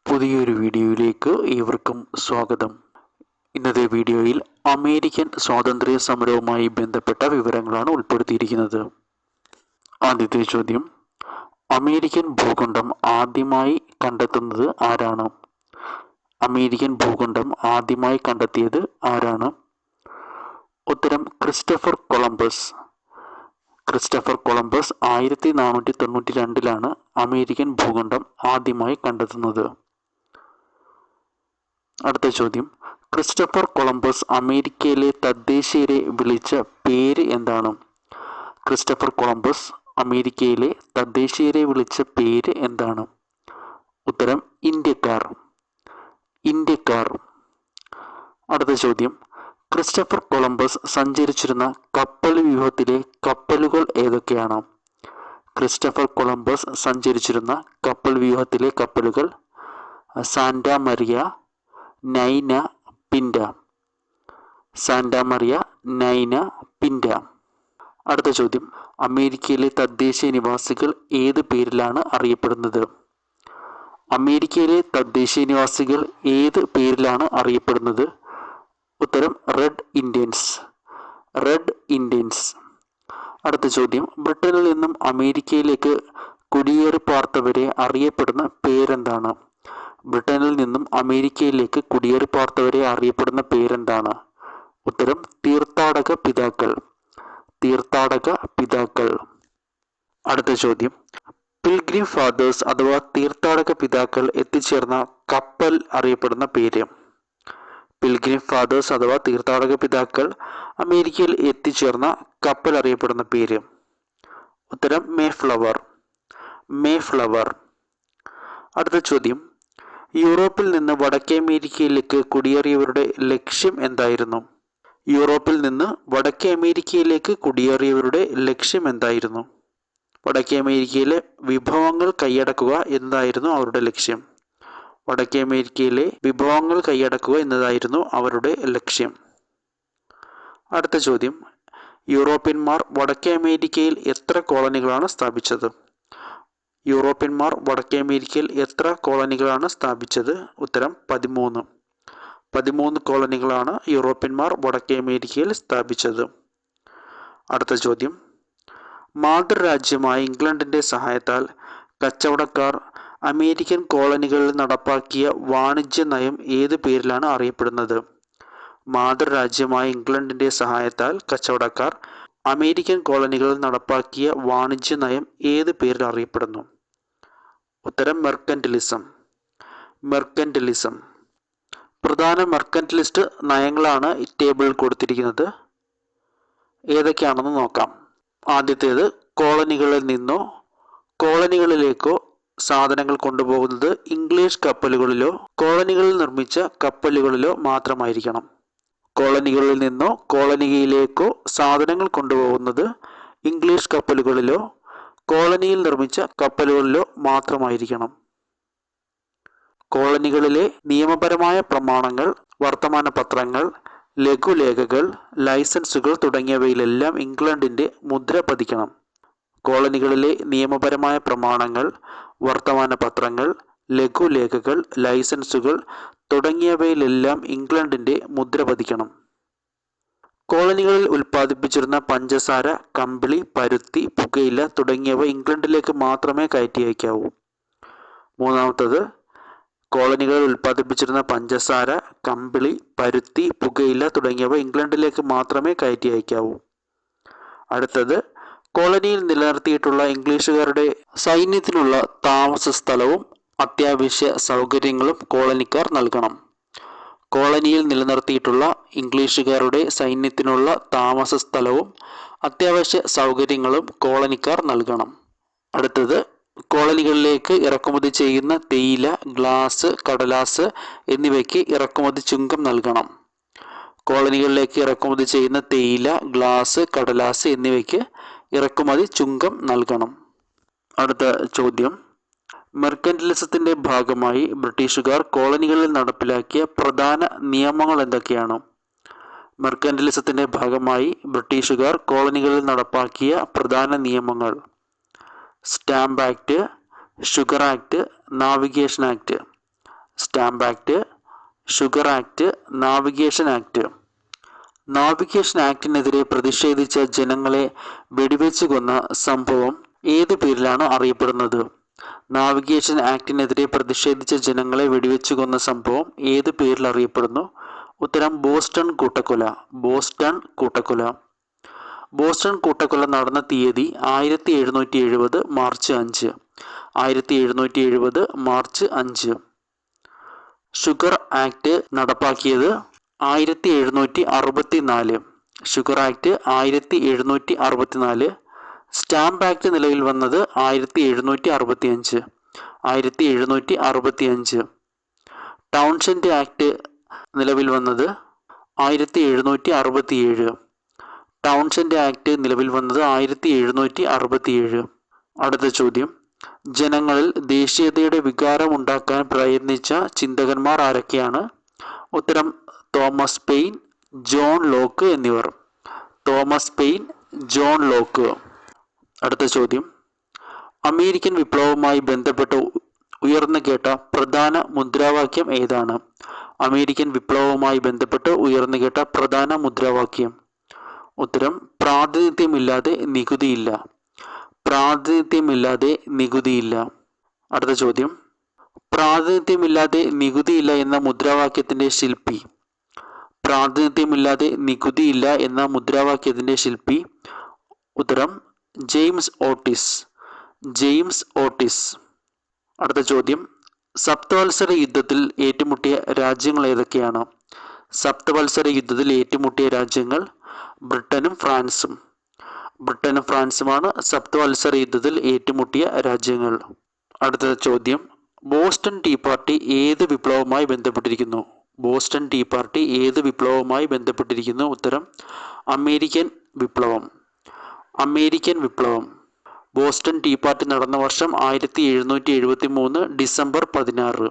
പുതിയൊരു വീഡിയോയിലേക്ക് ഏവർക്കും സ്വാഗതം. ഇന്നത്തെ വീഡിയോയിൽ അമേരിക്കൻ സ്വാതന്ത്ര്യ സമരവുമായി ബന്ധപ്പെട്ട വിവരങ്ങളാണ് ഉൾപ്പെടുത്തിയിരിക്കുന്നത്. ആദ്യത്തെ ചോദ്യം, അമേരിക്കൻ ഭൂഖണ്ഡം ആദ്യമായി കണ്ടെത്തുന്നത് ആരാണ്? അമേരിക്കൻ ഭൂഖണ്ഡം ആദ്യമായി കണ്ടെത്തിയത് ആരാണ്? ഉത്തരം Christopher Columbus. Christopher Columbus 1492 American ഭൂഖണ്ഡം ആദ്യമായി കണ്ടെത്തുന്നത്. അടുത്ത ചോദ്യം, ക്രിസ്റ്റഫർ കൊളംബസ് അമേരിക്കയിലെ തദ്ദേശീയരെ വിളിച്ച പേര് എന്താണ്? ക്രിസ്റ്റഫർ കൊളംബസ് അമേരിക്കയിലെ തദ്ദേശീയരെ വിളിച്ച പേര് എന്താണ്? ഉത്തരം ഇന്ത്യക്കാർ. ഇന്ത്യക്കാർ. അടുത്ത ചോദ്യം, ക്രിസ്റ്റഫർ കൊളംബസ് സഞ്ചരിച്ചിരുന്ന കപ്പൽ വ്യൂഹത്തിലെ കപ്പലുകൾ ഏതൊക്കെയാണ്? ക്രിസ്റ്റഫർ കൊളംബസ് സഞ്ചരിച്ചിരുന്ന കപ്പൽ വ്യൂഹത്തിലെ കപ്പലുകൾ Santa Maria, Nina, Pinta. Santa Maria, Nina, Pinta. അടുത്ത ചോദ്യം, അമേരിക്കയിലെ തദ്ദേശീയ നിവാസികൾ ഏത് പേരിലാണ് അറിയപ്പെടുന്നത്? അമേരിക്കയിലെ തദ്ദേശീയ നിവാസികൾ ഏത് പേരിലാണ് അറിയപ്പെടുന്നത്? ഉത്തരം റെഡ് ഇന്ത്യൻസ്. Red Indians. അടുത്ത ചോദ്യം, ബ്രിട്ടനിൽ നിന്നും അമേരിക്കയിലേക്ക് കുടിയേറി പാർത്തവരെ അറിയപ്പെടുന്ന പേരെന്താണ്? ബ്രിട്ടനിൽ നിന്നും അമേരിക്കയിലേക്ക് കുടിയേറി പാർത്തവരെ അറിയപ്പെടുന്ന പേരെന്താണ്? ഉത്തരം തീർത്ഥാടക പിതാക്കൾ. തീർത്ഥാടക പിതാക്കൾ. അടുത്ത ചോദ്യം, പിൽഗ്രിം ഫാദേഴ്സ് അഥവാ തീർത്ഥാടക പിതാക്കൾ എത്തിച്ചേർന്ന കപ്പൽ അറിയപ്പെടുന്ന പേര്? പിൽഗ്രിം ഫാദേഴ്സ് അഥവാ തീർത്ഥാടക പിതാക്കൾ അമേരിക്കയിൽ എത്തിച്ചേർന്ന കപ്പൽ അറിയപ്പെടുന്ന പേര്? ഉത്തരം മേഫ്ലവർ. മേഫ്ലവർ. അടുത്ത ചോദ്യം, യൂറോപ്പിൽ നിന്ന് വടക്കേ അമേരിക്കയിലേക്ക് കുടിയേറിയവരുടെ ലക്ഷ്യം എന്തായിരുന്നു? യൂറോപ്പിൽ നിന്ന് വടക്കേ അമേരിക്കയിലേക്ക് കുടിയേറിയവരുടെ ലക്ഷ്യം എന്തായിരുന്നു? വടക്കേ അമേരിക്കയിലെ വിഭവങ്ങൾ കൈയടക്കുക എന്നതായിരുന്നു അവരുടെ ലക്ഷ്യം. വടക്കേ അമേരിക്കയിലെ വിഭവങ്ങൾ കൈയടക്കുക എന്നതായിരുന്നു അവരുടെ ലക്ഷ്യം. അടുത്ത ചോദ്യം, യൂറോപ്യന്മാർ വടക്കേ അമേരിക്കയിൽ എത്ര കോളനികളാണ് സ്ഥാപിച്ചത്? യൂറോപ്യന്മാർ വടക്കേ അമേരിക്കയിൽ എത്ര കോളനികളാണ് സ്ഥാപിച്ചത്? ഉത്തരം 13. 13 കോളനികളാണ് യൂറോപ്യന്മാർ വടക്കേ അമേരിക്കയിൽ സ്ഥാപിച്ചത്. അടുത്ത ചോദ്യം, മാതൃരാജ്യമായ ഇംഗ്ലണ്ടിന്റെ സഹായത്താൽ കച്ചവടക്കാർ അമേരിക്കൻ കോളനികളിൽ നടപ്പാക്കിയ വാണിജ്യ നയം ഏത് പേരിലാണ് അറിയപ്പെടുന്നത്? മാതൃരാജ്യമായ ഇംഗ്ലണ്ടിന്റെ സഹായത്താൽ കച്ചവടക്കാർ അമേരിക്കൻ കോളനികളിൽ നടപ്പാക്കിയ വാണിജ്യ നയം ഏത് പേരിൽ അറിയപ്പെടുന്നു? ഉത്തരം മെർക്കന്റിലിസം. മെർക്കന്റിലിസം. പ്രധാന മെർക്കന്റിലിസ്റ്റ് നയങ്ങളാണ് ഈ ടേബിളിൽ കൊടുത്തിരിക്കുന്നത്. ഏതൊക്കെയാണെന്ന് നോക്കാം. ആദ്യത്തേത്, കോളനികളിൽ നിന്നോ കോളനികളിലേക്കോ സാധനങ്ങൾ കൊണ്ടുപോകുന്നത് ഇംഗ്ലീഷ് കപ്പലുകളിലോ കോളനികളിൽ നിർമ്മിച്ച കപ്പലുകളിലോ മാത്രമായിരിക്കണം. കോളനികളിൽ നിന്നോ കോളനിയിലേക്കോ സാധനങ്ങൾ കൊണ്ടുപോകുന്നത് ഇംഗ്ലീഷ് കപ്പലുകളിലോ കോളനിയിൽ നിർമ്മിച്ച കപ്പലുകളിലോ മാത്രമായിരിക്കണം. കോളനികളിലെ നിയമപരമായ പ്രമാണങ്ങൾ, വർത്തമാന പത്രങ്ങൾ, ലഘുലേഖകൾ, ലൈസൻസുകൾ തുടങ്ങിയവയിലെല്ലാം ഇംഗ്ലണ്ടിന്റെ മുദ്ര പതിക്കണം. കോളനികളിലെ നിയമപരമായ പ്രമാണങ്ങൾ, വർത്തമാന പത്രങ്ങൾ, ലഘുലേഖകൾ, ലൈസൻസുകൾ തുടങ്ങിയവയിലെല്ലാം ഇംഗ്ലണ്ടിന്റെ മുദ്ര പതിക്കണം. കോളനികളിൽ ഉൽപ്പാദിപ്പിച്ചിരുന്ന പഞ്ചസാര, കമ്പിളി, പരുത്തി, പുകയില തുടങ്ങിയവ ഇംഗ്ലണ്ടിലേക്ക് മാത്രമേ കയറ്റി അയക്കാവൂ. മൂന്നാമത്തത്, കോളനികളിൽ ഉൽപ്പാദിപ്പിച്ചിരുന്ന പഞ്ചസാര, കമ്പിളി, പരുത്തി, പുകയില തുടങ്ങിയവ ഇംഗ്ലണ്ടിലേക്ക് മാത്രമേ കയറ്റി അയക്കാവൂ. അടുത്തത്, കോളനിയിൽ നിലനിർത്തിയിട്ടുള്ള ഇംഗ്ലീഷുകാരുടെ സൈന്യത്തിനുള്ള താമസ സ്ഥലവും അത്യാവശ്യ സൗകര്യങ്ങളും കോളനിക്കാർ നൽകണം. കോളനിയിൽ നിലനിർത്തിയിട്ടുള്ള ഇംഗ്ലീഷുകാരുടെ സൈന്യത്തിനുള്ള താമസ സ്ഥലവും അത്യാവശ്യ സൗകര്യങ്ങളും കോളനിക്കാർ നൽകണം. അടുത്തത്, കോളനികളിലേക്ക് ഇറക്കുമതി ചെയ്യുന്ന തേയില, ഗ്ലാസ്, കടലാസ് എന്നിവയ്ക്ക് ഇറക്കുമതി ചുങ്കം നൽകണം. കോളനികളിലേക്ക് ഇറക്കുമതി ചെയ്യുന്ന തേയില, ഗ്ലാസ്, കടലാസ് എന്നിവയ്ക്ക് ഇറക്കുമതി ചുങ്കം നൽകണം. അടുത്ത ചോദ്യം, മെർക്കന്റിലിസത്തിന്റെ ഭാഗമായി ബ്രിട്ടീഷുകാർ കോളനികളിൽ നടപ്പിലാക്കിയ പ്രധാന നിയമങ്ങൾ എന്തൊക്കെയാണ്? മെർക്കന്റിലിസത്തിന്റെ ഭാഗമായി ബ്രിട്ടീഷുകാർ കോളനികളിൽ നടപ്പാക്കിയ പ്രധാന നിയമങ്ങൾ: stamp act, sugar act, navigation act. Stamp act, sugar act, navigation act. Navigation ആക്ടിനെതിരെ പ്രതിഷേധിച്ച ജനങ്ങളെ വെടിവെച്ച് കൊന്ന സംഭവം ഏത് പേരിലാണ് അറിയപ്പെടുന്നത്? നാവിഗേഷൻ ആക്ടിനെതിരെ പ്രതിഷേധിച്ച ജനങ്ങളെ വെടിവെച്ച് കൊന്ന സംഭവം ഏത് പേരിൽ അറിയപ്പെടുന്നു? ഉത്തരം ബോസ്റ്റൺ കൂട്ടക്കൊല. ബോസ്റ്റൺ കൂട്ടക്കൊല. ബോസ്റ്റൺ കൂട്ടക്കൊല നടന്ന തീയതി 1770 മാർച്ച് 5. 1770 മാർച്ച് 5. ഷുഗർ ആക്ട് നടപ്പാക്കിയത് 1764. Sugar act 1764. സ്റ്റാമ്പ് ആക്ട് നിലവിൽ വന്നത് 1765. 1765. ടൗൺഷെൻഡ് ആക്ട് നിലവിൽ വന്നത് 1767. ടൗൺഷെൻഡ് ആക്ട് നിലവിൽ വന്നത് 1767. അടുത്ത ചോദ്യം, ജനങ്ങളിൽ ദേശീയതയുടെ വികാരം ഉണ്ടാക്കാൻ പ്രയത്നിച്ച ചിന്തകന്മാർ ആരൊക്കെയാണ്? ഉത്തരം തോമസ് പെയിൻ, ജോൺ ലോക്ക് എന്നിവർ. Thomas pain, John Locke. അടുത്ത ചോദ്യം, അമേരിക്കൻ വിപ്ലവവുമായി ബന്ധപ്പെട്ട് ഉയർന്നു കേട്ട പ്രധാന മുദ്രാവാക്യം ഏതാണ്? അമേരിക്കൻ വിപ്ലവവുമായി ബന്ധപ്പെട്ട് ഉയർന്നു കേട്ട പ്രധാന മുദ്രാവാക്യം. ഉത്തരം പ്രാതിനിധ്യമില്ലാതെ നികുതിയില്ല. പ്രാതിനിധ്യമില്ലാതെ നികുതിയില്ല. അടുത്ത ചോദ്യം, പ്രാതിനിധ്യമില്ലാതെ നികുതിയില്ല എന്ന മുദ്രാവാക്യത്തിന്റെ ശില്പി. പ്രാതിനിധ്യമില്ലാതെ നികുതിയില്ല എന്ന മുദ്രാവാക്യത്തിന്റെ ശില്പി. ഉത്തരം ജെയിംസ് ഓട്ടിസ്. James Otis. അടുത്ത ചോദ്യം, സപ്തവത്സര യുദ്ധത്തിൽ ഏറ്റുമുട്ടിയ രാജ്യങ്ങൾ ഏതൊക്കെയാണ്? സപ്തവത്സര യുദ്ധത്തിൽ ഏറ്റുമുട്ടിയ രാജ്യങ്ങൾ ബ്രിട്ടനും ഫ്രാൻസും. ബ്രിട്ടനും ഫ്രാൻസുമാണ് സപ്തവത്സര യുദ്ധത്തിൽ ഏറ്റുമുട്ടിയ രാജ്യങ്ങൾ. അടുത്ത ചോദ്യം, ബോസ്റ്റൺ ടീ പാർട്ടി ഏത് വിപ്ലവവുമായി ബന്ധപ്പെട്ടിരിക്കുന്നു? ബോസ്റ്റൺ ടീ പാർട്ടി ഏത് വിപ്ലവവുമായി ബന്ധപ്പെട്ടിരിക്കുന്നു? ഉത്തരം അമേരിക്കൻ വിപ്ലവം. അമേരിക്കൻ വിപ്ലവം. ബോസ്റ്റൺ ടീ പാർട്ടി നടന്ന വർഷം 1773 ഡിസംബർ 16.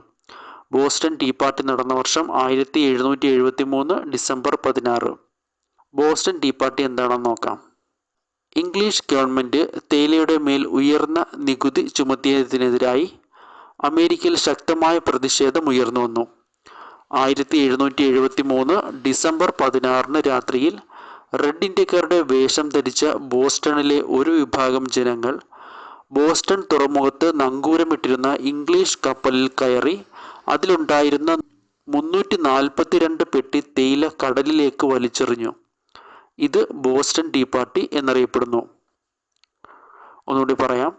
ബോസ്റ്റൺ ടീ പാർട്ടി നടന്ന വർഷം 1773 ഡിസംബർ 16. ബോസ്റ്റൺ ടീ പാർട്ടി എന്താണെന്ന് നോക്കാം. ഇംഗ്ലീഷ് ഗവൺമെൻറ് തേയിലയുടെ മേൽ ഉയർന്ന നികുതി ചുമത്തിയതിനെതിരായി അമേരിക്കയിൽ ശക്തമായ പ്രതിഷേധം ഉയർന്നു വന്നു. 1773 ഡിസംബർ 16 രാത്രിയിൽ റെഡ് ഇന്ത്യക്കാരുടെ വേഷം ധരിച്ച ബോസ്റ്റണിലെ ഒരു വിഭാഗം ജനങ്ങൾ ബോസ്റ്റൺ തുറമുഖത്ത് നങ്കൂരമിട്ടിരുന്ന ഇംഗ്ലീഷ് കപ്പലിൽ കയറി അതിലുണ്ടായിരുന്ന 342 പെട്ടി തേയില കടലിലേക്ക് വലിച്ചെറിഞ്ഞു. ഇത് ബോസ്റ്റൺ ടീ പാർട്ടി എന്നറിയപ്പെടുന്നു. ഒന്നുകൂടി പറയാം.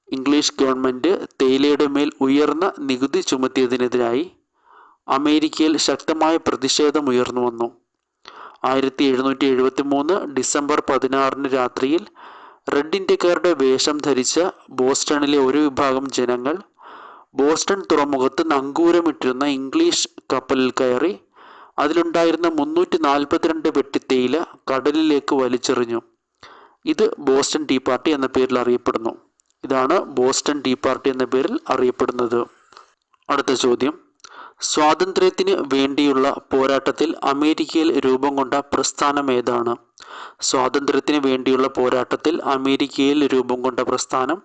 ഇംഗ്ലീഷ് ഗവൺമെൻറ് തേയിലയുടെ മേൽ ഉയർന്ന നികുതി ചുമത്തിയതിനെതിരായി അമേരിക്കയിൽ ശക്തമായ പ്രതിഷേധം ഉയർന്നു വന്നു. 1773 ഡിസംബർ 16 രാത്രിയിൽ റെഡ് ഇന്ത്യക്കാരുടെ വേഷം ധരിച്ച ബോസ്റ്റണിലെ ഒരു വിഭാഗം ജനങ്ങൾ ബോസ്റ്റൺ തുറമുഖത്ത് നങ്കൂരമിട്ടിരുന്ന ഇംഗ്ലീഷ് കപ്പലിൽ കയറി അതിലുണ്ടായിരുന്ന 342 പെട്ടി തേയില കടലിലേക്ക് വലിച്ചെറിഞ്ഞു. ഇത് ബോസ്റ്റൺ ടീ പാർട്ടി എന്ന പേരിൽ അറിയപ്പെടുന്നു. ഇതാണ് ബോസ്റ്റൺ ടീ പാർട്ടി എന്ന പേരിൽ അറിയപ്പെടുന്നത്. അടുത്ത ചോദ്യം, സ്വാതന്ത്ര്യത്തിന് വേണ്ടിയുള്ള പോരാട്ടത്തിൽ അമേരിക്കയിൽ രൂപം കൊണ്ട പ്രസ്ഥാനം ഏതാണ്? സ്വാതന്ത്ര്യത്തിന് വേണ്ടിയുള്ള പോരാട്ടത്തിൽ അമേരിക്കയിൽ രൂപം കൊണ്ട പ്രസ്ഥാനം.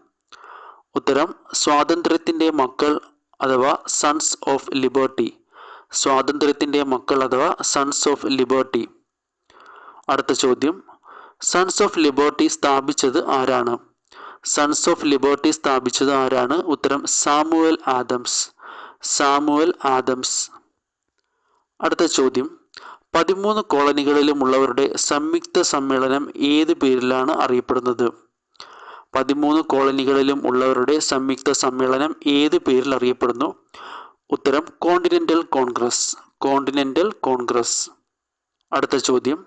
ഉത്തരം സ്വാതന്ത്ര്യത്തിൻ്റെ മക്കൾ അഥവാ സൺസ് ഓഫ് ലിബർട്ടി. സ്വാതന്ത്ര്യത്തിൻ്റെ മക്കൾ അഥവാ സൺസ് ഓഫ് ലിബർട്ടി. അടുത്ത ചോദ്യം, സൺസ് ഓഫ് ലിബർട്ടി സ്ഥാപിച്ചത് ആരാണ്? സൺസ് ഓഫ് ലിബർട്ടി സ്ഥാപിച്ചത് ആരാണ്? ഉത്തരം സാമുവൽ ആദംസ്. Samuel Adams. അടുത്ത ചോദ്യം, 13 കോളനികളിലുമുള്ളവരുടെ സംയുക്ത സമ്മേളനം ഏത് പേരിലാണ് അറിയപ്പെടുന്നത്? 13 കോളനികളിലും ഉള്ളവരുടെ സംയുക്ത സമ്മേളനം ഏത് പേരിൽ അറിയപ്പെടുന്നു? ഉത്തരം കോണ്ടിനെൻ്റൽ കോൺഗ്രസ്. കോണ്ടിനെൻ്റൽ കോൺഗ്രസ്. അടുത്ത ചോദ്യം,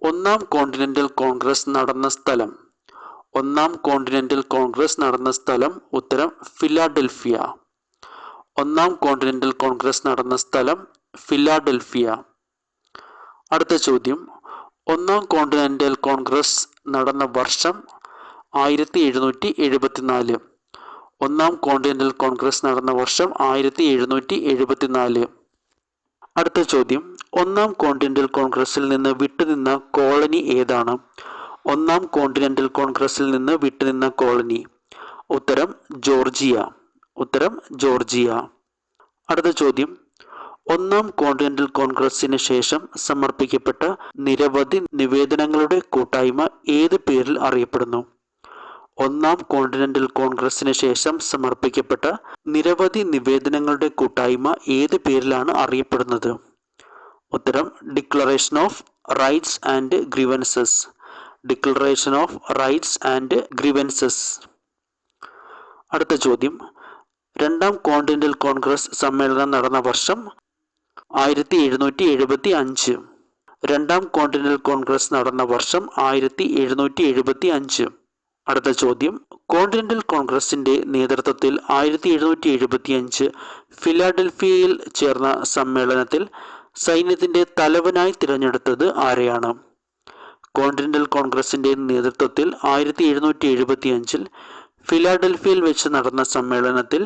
ഒന്നാം കോണ്ടിനെൻ്റൽ കോൺഗ്രസ് നടന്ന സ്ഥലം. ഒന്നാം കോണ്ടിനെൻ്റൽ കോൺഗ്രസ് നടന്ന സ്ഥലം. ഉത്തരം ഫിലാഡൽഫിയ. ഒന്നാം കോണ്ടിനെൻ്റൽ കോൺഗ്രസ് നടന്ന സ്ഥലം ഫിലാഡൽഫിയ. അടുത്ത ചോദ്യം, ഒന്നാം കോണ്ടിനെൻ്റൽ കോൺഗ്രസ് നടന്ന വർഷം 1774. ഒന്നാം കോണ്ടിനെൻ്റൽ കോൺഗ്രസ് നടന്ന വർഷം 1774. അടുത്ത ചോദ്യം, ഒന്നാം കോണ്ടിനെൻ്റൽ കോൺഗ്രസിൽ നിന്ന് വിട്ടുനിന്ന കോളനി ഏതാണ്? ഒന്നാം കോണ്ടിനെൻ്റൽ കോൺഗ്രസിൽ നിന്ന് വിട്ടുനിന്ന കോളനി. ഉത്തരം ജോർജിയ. ഉത്തരം ജോർജിയ. അടുത്ത ചോദ്യം, ഒന്നാം കോണ്ടിനെന്റൽ കോൺഗ്രസിന് ശേഷം സമർപ്പിക്കപ്പെട്ട നിരവധി നിവേദനങ്ങളുടെ കൂട്ടായ്മ ഏത് പേരിൽ അറിയപ്പെടുന്നു? ഒന്നാം കോണ്ടിനെന്റൽ കോൺഗ്രസിന് ശേഷം സമർപ്പിക്കപ്പെട്ട നിരവധി നിവേദനങ്ങളുടെ കൂട്ടായ്മ ഏത് പേരിലാണ് അറിയപ്പെടുന്നത്? ഉത്തരം declaration of rights and grievances. Declaration of rights and grievances. അടുത്ത ചോദ്യം, രണ്ടാം കോണ്ടിനെന്റൽ കോൺഗ്രസ് സമ്മേളനം നടന്ന വർഷം 1775. രണ്ടാം കോണ്ടിനെന്റൽ കോൺഗ്രസ് നടന്ന വർഷം 1775. അടുത്ത ചോദ്യം, കോണ്ടിനെന്റൽ കോൺഗ്രസിന്റെ നേതൃത്വത്തിൽ 1775 ഫിലാഡൽഫിയയിൽ ചേർന്ന സമ്മേളനത്തിൽ സൈന്യത്തിന്റെ തലവനായി തിരഞ്ഞെടുത്തത് ആരെയാണ്? കോണ്ടിനെന്റൽ കോൺഗ്രസിന്റെ നേതൃത്വത്തിൽ 1775 ഫിലാഡൽഫിയയിൽ വെച്ച് നടന്ന സമ്മേളനത്തിൽ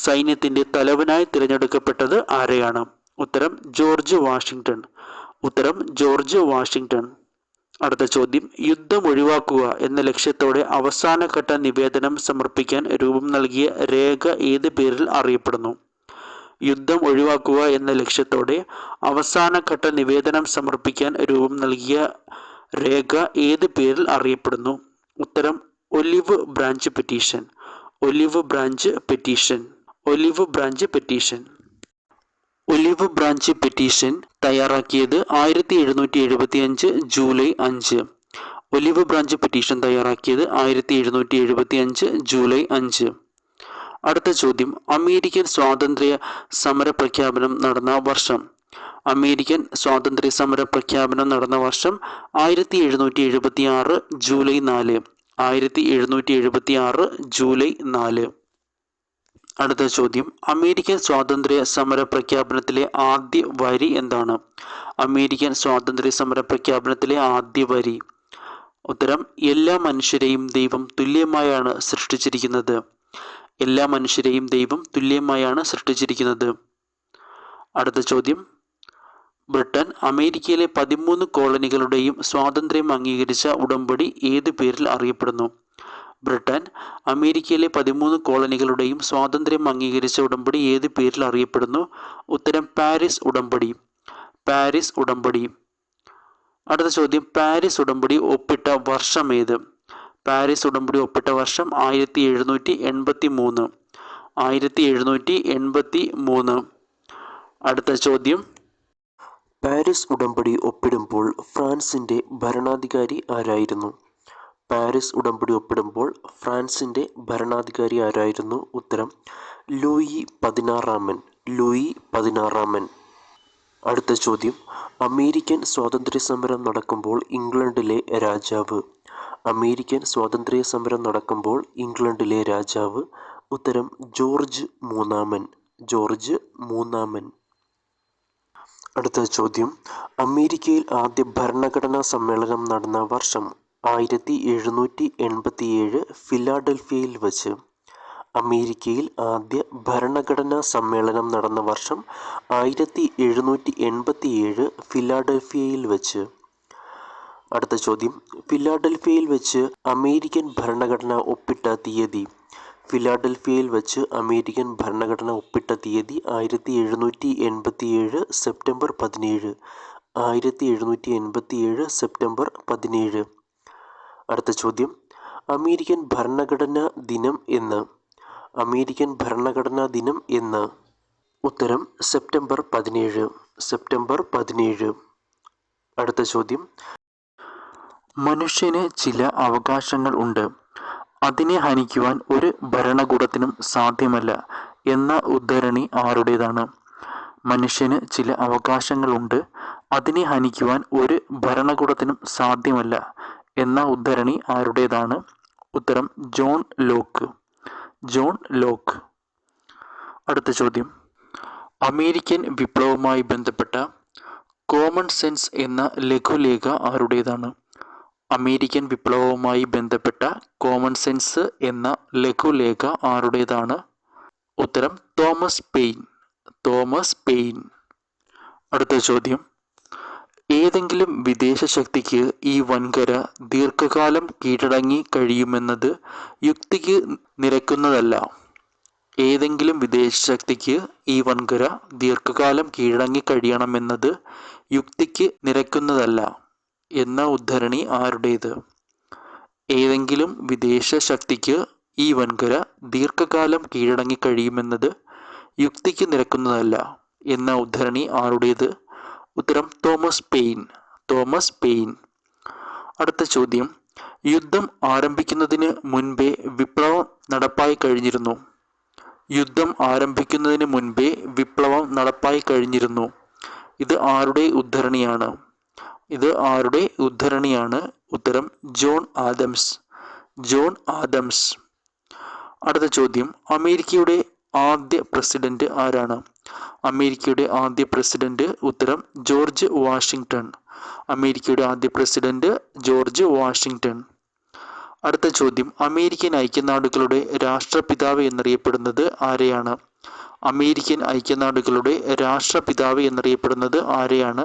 സൈന്യത്തിന്റെ തലവനായി തിരഞ്ഞെടുക്കപ്പെട്ടത് ആരെയാണ്? ഉത്തരം ജോർജ് വാഷിംഗ്ടൺ. ഉത്തരം ജോർജ് വാഷിംഗ്ടൺ. അടുത്ത ചോദ്യം, യുദ്ധം ഒഴിവാക്കുക എന്ന ലക്ഷ്യത്തോടെ അവസാനഘട്ട നിവേദനം സമർപ്പിക്കാൻ രൂപം നൽകിയ രേഖ ഏത് പേരിൽ അറിയപ്പെടുന്നു? യുദ്ധം ഒഴിവാക്കുക എന്ന ലക്ഷ്യത്തോടെ അവസാനഘട്ട നിവേദനം സമർപ്പിക്കാൻ രൂപം നൽകിയ രേഖ ഏത് പേരിൽ അറിയപ്പെടുന്നു? ഉത്തരം olive branch petition. Olive branch petition. Olive branch petition. Olive branch petition തയ്യാറാക്കിയത് 1775 ജൂലൈ 5. ഒലിവ് ബ്രാഞ്ച് പെറ്റീഷൻ തയ്യാറാക്കിയത് 1775 ജൂലൈ 5. അടുത്ത ചോദ്യം, അമേരിക്കൻ സ്വാതന്ത്ര്യ സമര പ്രഖ്യാപനം നടന്ന വർഷം. അമേരിക്കൻ സ്വാതന്ത്ര്യ സമര പ്രഖ്യാപനം നടന്ന വർഷം 1776 ജൂലൈ 4. 1776 ജൂലൈ 4. അടുത്ത ചോദ്യം, അമേരിക്കൻ സ്വാതന്ത്ര്യ സമര പ്രഖ്യാപനത്തിലെ ആദ്യ വരി എന്താണ്? അമേരിക്കൻ സ്വാതന്ത്ര്യ സമര പ്രഖ്യാപനത്തിലെ ആദ്യ വരി. ഉത്തരം എല്ലാ മനുഷ്യരെയും ദൈവം തുല്യമായാണ് സൃഷ്ടിച്ചിരിക്കുന്നത്. എല്ലാ മനുഷ്യരെയും ദൈവം തുല്യമായാണ് സൃഷ്ടിച്ചിരിക്കുന്നത്. അടുത്ത ചോദ്യം, ബ്രിട്ടൻ അമേരിക്കയിലെ 13 കോളനികളുടെയും സ്വാതന്ത്ര്യം അംഗീകരിച്ച ഉടമ്പടി ഏത് പേരിൽ അറിയപ്പെടുന്നു? ബ്രിട്ടൻ അമേരിക്കയിലെ 13 കോളനികളുടെയും സ്വാതന്ത്ര്യം അംഗീകരിച്ച ഉടമ്പടി ഏത് പേരിൽ അറിയപ്പെടുന്നു? ഉത്തരം പാരീസ് ഉടമ്പടി. പാരീസ് ഉടമ്പടി. അടുത്ത ചോദ്യം, പാരീസ് ഉടമ്പടി ഒപ്പിട്ട വർഷം ഏത്? പാരീസ് ഉടമ്പടി ഒപ്പിട്ട വർഷം 1783. 1783. അടുത്ത ചോദ്യം, പാരീസ് ഉടമ്പടി ഒപ്പിടുമ്പോൾ ഫ്രാൻസിന്റെ ഭരണാധികാരി ആരായിരുന്നു? പാരീസ് ഉടമ്പടി ഒപ്പിടുമ്പോൾ ഫ്രാൻസിന്റെ ഭരണാധികാരി ആരായിരുന്നു? ഉത്തരം ലൂയി 16. ലൂയി 16. അടുത്ത ചോദ്യം, അമേരിക്കൻ സ്വാതന്ത്ര്യ സമരം നടക്കുമ്പോൾ ഇംഗ്ലണ്ടിലെ രാജാവ്. അമേരിക്കൻ സ്വാതന്ത്ര്യ സമരം നടക്കുമ്പോൾ ഇംഗ്ലണ്ടിലെ രാജാവ്. ഉത്തരം ജോർജ് 3. ജോർജ് 3. അടുത്ത ചോദ്യം, അമേരിക്കയിൽ ആദ്യ ഭരണഘടനാ സമ്മേളനം നടന്ന വർഷം 1787 ഫിലാഡൽഫിയയിൽ വച്ച്. അമേരിക്കയിൽ ആദ്യ ഭരണഘടനാ സമ്മേളനം നടന്ന വർഷം 1787 ഫിലാഡൽഫിയയിൽ വച്ച്. അടുത്ത ചോദ്യം, ഫിലാഡൽഫിയയിൽ വച്ച് അമേരിക്കൻ ഭരണഘടന ഒപ്പിട്ട തീയതി. ഫിലാഡൽഫിയയിൽ വച്ച് അമേരിക്കൻ ഭരണഘടന ഒപ്പിട്ട തീയതി 1787 സെപ്റ്റംബർ 17. 1787 സെപ്റ്റംബർ 17. അടുത്ത ചോദ്യം, അമേരിക്കൻ ഭരണഘടനാ ദിനം എന്ന്? അമേരിക്കൻ ഭരണഘടനാ ദിനം എന്ന്? ഉത്തരം സെപ്റ്റംബർ 17. സെപ്റ്റംബർ 17. അടുത്ത ചോദ്യം, മനുഷ്യന് ചില അവകാശങ്ങൾ ഉണ്ട്, അതിനെ ഹനിക്കുവാൻ ഒരു ഭരണകൂടത്തിനും സാധ്യമല്ല എന്ന ഉദ്ധരണി ആരുടേതാണ്? മനുഷ്യന് ചില അവകാശങ്ങളുണ്ട്, അതിനെ ഹനിക്കുവാൻ ഒരു ഭരണകൂടത്തിനും സാധ്യമല്ല എന്ന ഉദ്ധരണി ആരുടേതാണ്? ഉത്തരം ജോൺ ലോക്ക്. John Locke. അടുത്ത ചോദ്യം, അമേരിക്കൻ വിപ്ലവവുമായി ബന്ധപ്പെട്ട കോമൺ സെൻസ് എന്ന ലഘുലേഖ ആരുടേതാണ്? അമേരിക്കൻ വിപ്ലവവുമായി ബന്ധപ്പെട്ട കോമൺ സെൻസ് എന്ന ലഘുലേഖ ആരുടേതാണ്? ഉത്തരം തോമസ് പെയിൻ. Thomas pain. അടുത്ത ചോദ്യം, ഏതെങ്കിലും വിദേശ ശക്തിക്ക് ഈ വൻകര ദീർഘകാലം കീഴടങ്ങി കഴിയുമെന്നത് യുക്തിക്ക് നിരക്കുന്നതല്ല. ഏതെങ്കിലും വിദേശ ശക്തിക്ക് ഈ വൻകര ദീർഘകാലം കീഴടങ്ങി കഴിയണമെന്നത് യുക്തിക്ക് നിരക്കുന്നതല്ല എന്ന ഉദ്ധരണി ആരുടേത്? ഏതെങ്കിലും വിദേശ ശക്തിക്ക് ഈ വൻകര ദീർഘകാലം കീഴടങ്ങി കഴിയുമെന്നത് യുക്തിക്ക് നിരക്കുന്നതല്ല എന്ന ഉദ്ധരണി ആരുടേത്? ഉത്തരം തോമസ് പെയിൻ. Thomas pain. അടുത്ത ചോദ്യം, യുദ്ധം ആരംഭിക്കുന്നതിന് മുൻപേ വിപ്ലവം നടപ്പായി കഴിഞ്ഞിരുന്നു. യുദ്ധം ആരംഭിക്കുന്നതിന് മുൻപേ വിപ്ലവം നടപ്പായി കഴിഞ്ഞിരുന്നു. ഇത് ആരുടെ ഉദ്ധരണിയാണ്? ഇത് ആരുടെ ഉദ്ധരണിയാണ്? ഉത്തരം ജോൺ ആദംസ്. John Adams. അടുത്ത ചോദ്യം, അമേരിക്കയുടെ ആദ്യ പ്രസിഡന്റ് ആരാണ്? അമേരിക്കയുടെ ആദ്യ പ്രസിഡന്റ്. ഉത്തരം ജോർജ് വാഷിംഗ്ടൺ. അമേരിക്കയുടെ ആദ്യ പ്രസിഡന്റ് ജോർജ് വാഷിംഗ്ടൺ. അടുത്ത ചോദ്യം, അമേരിക്കൻ ഐക്യനാടുകളുടെ രാഷ്ട്രപിതാവ് എന്നറിയപ്പെടുന്നത് ആരെയാണ്? അമേരിക്കൻ ഐക്യനാടുകളുടെ രാഷ്ട്രപിതാവ് എന്നറിയപ്പെടുന്നത് ആരെയാണ്?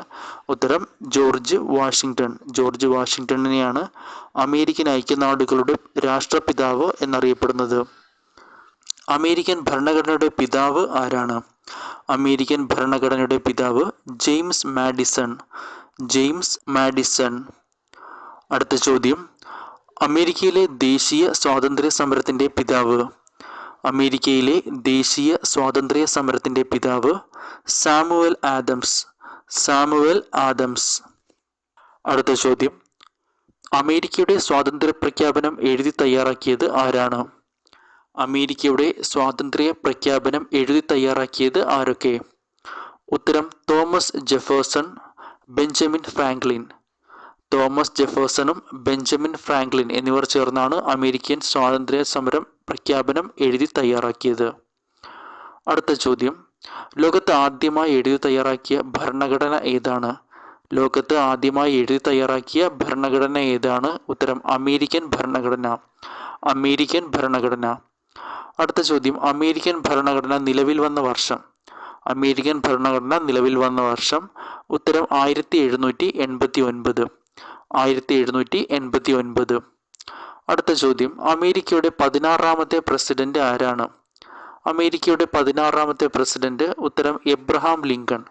ഉത്തരം ജോർജ് വാഷിംഗ്ടൺ. ജോർജ് വാഷിംഗ്ടണിനെയാണ് അമേരിക്കൻ ഐക്യനാടുകളുടെ രാഷ്ട്രപിതാവ് എന്നറിയപ്പെടുന്നത്. അമേരിക്കൻ ഭരണഘടനയുടെ പിതാവ് ആരാണ്? അമേരിക്കൻ ഭരണഘടനയുടെ പിതാവ് ജെയിംസ് മാഡിസൺ. James Madison. അടുത്ത ചോദ്യം, അമേരിക്കയിലെ ദേശീയ സ്വാതന്ത്ര്യ സമരത്തിൻ്റെ പിതാവ്. അമേരിക്കയിലെ ദേശീയ സ്വാതന്ത്ര്യ സമരത്തിൻ്റെ പിതാവ് സാമുവൽ ആദംസ്. Samuel Adams. അടുത്ത ചോദ്യം, അമേരിക്കയുടെ സ്വാതന്ത്ര്യ പ്രഖ്യാപനം എഴുതി തയ്യാറാക്കിയത് ആരാണ്? അമേരിക്കയുടെ സ്വാതന്ത്ര്യ പ്രഖ്യാപനം എഴുതി തയ്യാറാക്കിയത് ആരൊക്കെ? ഉത്തരം Thomas Jefferson, Benjamin Franklin. Thomas ജെഫേഴ്സണും ബെഞ്ചമിൻ ഫ്രാങ്ക്ലിൻ എന്നിവർ ചേർന്നാണ് അമേരിക്കൻ സ്വാതന്ത്ര്യ സമരം പ്രഖ്യാപനം എഴുതി തയ്യാറാക്കിയത്. അടുത്ത ചോദ്യം, ലോകത്ത് ആദ്യമായി എഴുതി തയ്യാറാക്കിയ ഭരണഘടന ഏതാണ്? ലോകത്ത് ആദ്യമായി എഴുതി തയ്യാറാക്കിയ ഭരണഘടന ഏതാണ്? ഉത്തരം അമേരിക്കൻ ഭരണഘടന. അമേരിക്കൻ ഭരണഘടന. അടുത്ത ചോദ്യം, അമേരിക്കൻ ഭരണഘടന നിലവിൽ വന്ന വർഷം. അമേരിക്കൻ ഭരണഘടന നിലവിൽ വന്ന വർഷം. ഉത്തരം 1789. 1789. അടുത്ത ചോദ്യം, അമേരിക്കയുടെ 16ാമത്തെ പ്രസിഡന്റ് ആരാണ്? അമേരിക്കയുടെ 16ാമത്തെ പ്രസിഡന്റ്. ഉത്തരം എബ്രഹാം ലിങ്കൺ.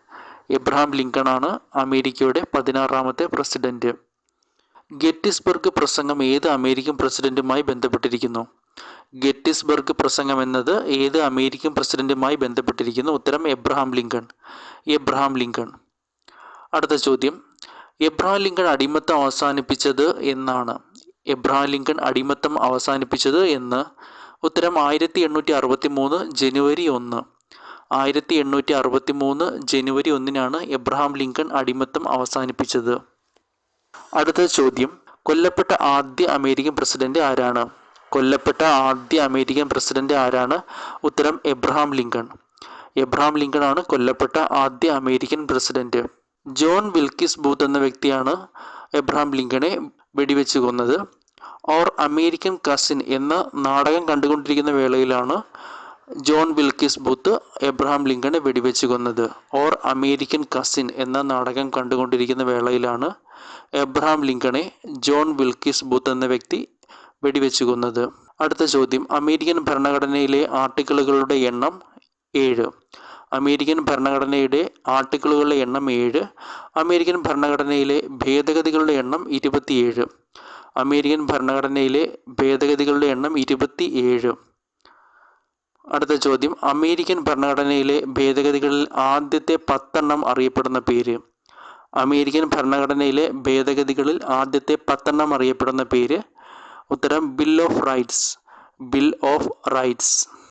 എബ്രഹാം ലിങ്കൺ ആണ് അമേരിക്കയുടെ 16ാമത്തെ പ്രസിഡന്റ്. ഗെറ്റിസ്ബർഗ് പ്രസംഗം ഏത് അമേരിക്കൻ പ്രസിഡന്റുമായി ബന്ധപ്പെട്ടിരിക്കുന്നു? ഗെറ്റിസ്ബർഗ് പ്രസംഗം എന്നത് ഏത് അമേരിക്കൻ പ്രസിഡന്റുമായി ബന്ധപ്പെട്ടിരിക്കുന്നു? ഉത്തരം എബ്രഹാം ലിങ്കൺ. Abraham Lincoln. അടുത്ത ചോദ്യം, എബ്രഹാം ലിങ്കൺ അടിമത്തം അവസാനിപ്പിച്ചത് എന്നാണ്? എബ്രഹാം ലിങ്കൺ അടിമത്തം അവസാനിപ്പിച്ചത് എന്ന്? ഉത്തരം 1863 ജനുവരി 1. 1863 ജനുവരി 1 എബ്രഹാം ലിങ്കൺ അടിമത്തം അവസാനിപ്പിച്ചത്. അടുത്ത ചോദ്യം, കൊല്ലപ്പെട്ട ആദ്യ അമേരിക്കൻ പ്രസിഡന്റ് ആരാണ്? കൊല്ലപ്പെട്ട ആദ്യ അമേരിക്കൻ പ്രസിഡന്റ് ആരാണ്? ഉത്തരം എബ്രഹാം ലിങ്കൺ. എബ്രഹാം ലിങ്കൺ ആണ് കൊല്ലപ്പെട്ട ആദ്യ American president. John Wilkes booth എന്ന വ്യക്തിയാണ് എബ്രഹാം ലിങ്കണെ വെടിവെച്ച് കൊന്നത്. ഓർ അമേരിക്കൻ കസിൻ എന്ന നാടകം കണ്ടുകൊണ്ടിരിക്കുന്ന വേളയിലാണ് ജോൺ വിൽക്കിസ് ബൂത്ത് എബ്രഹാം ലിങ്കണെ വെടിവെച്ച് കൊന്നത്. ഓർ അമേരിക്കൻ കസിൻ എന്ന നാടകം കണ്ടുകൊണ്ടിരിക്കുന്ന വേളയിലാണ് എബ്രഹാം ലിങ്കണെ ജോൺ വിൽക്കിസ് ബൂത്ത് എന്ന വ്യക്തി വെടിവെച്ച് കൊന്നത്. അടുത്ത ചോദ്യം, അമേരിക്കൻ ഭരണഘടനയിലെ ആർട്ടിക്കിളുകളുടെ എണ്ണം 7. അമേരിക്കൻ ഭരണഘടനയുടെ ആർട്ടിക്കിളുകളുടെ എണ്ണം 7. അമേരിക്കൻ ഭരണഘടനയിലെ ഭേദഗതികളുടെ എണ്ണം 27. അമേരിക്കൻ ഭരണഘടനയിലെ ഭേദഗതികളുടെ എണ്ണം 27. അടുത്ത ചോദ്യം, അമേരിക്കൻ ഭരണഘടനയിലെ ഭേദഗതികളിൽ ആദ്യത്തെ 10 അറിയപ്പെടുന്ന പേര്. അമേരിക്കൻ ഭരണഘടനയിലെ ഭേദഗതികളിൽ ആദ്യത്തെ 10 അറിയപ്പെടുന്ന പേര്. ഉത്തരം bill of rights. Bill of rights.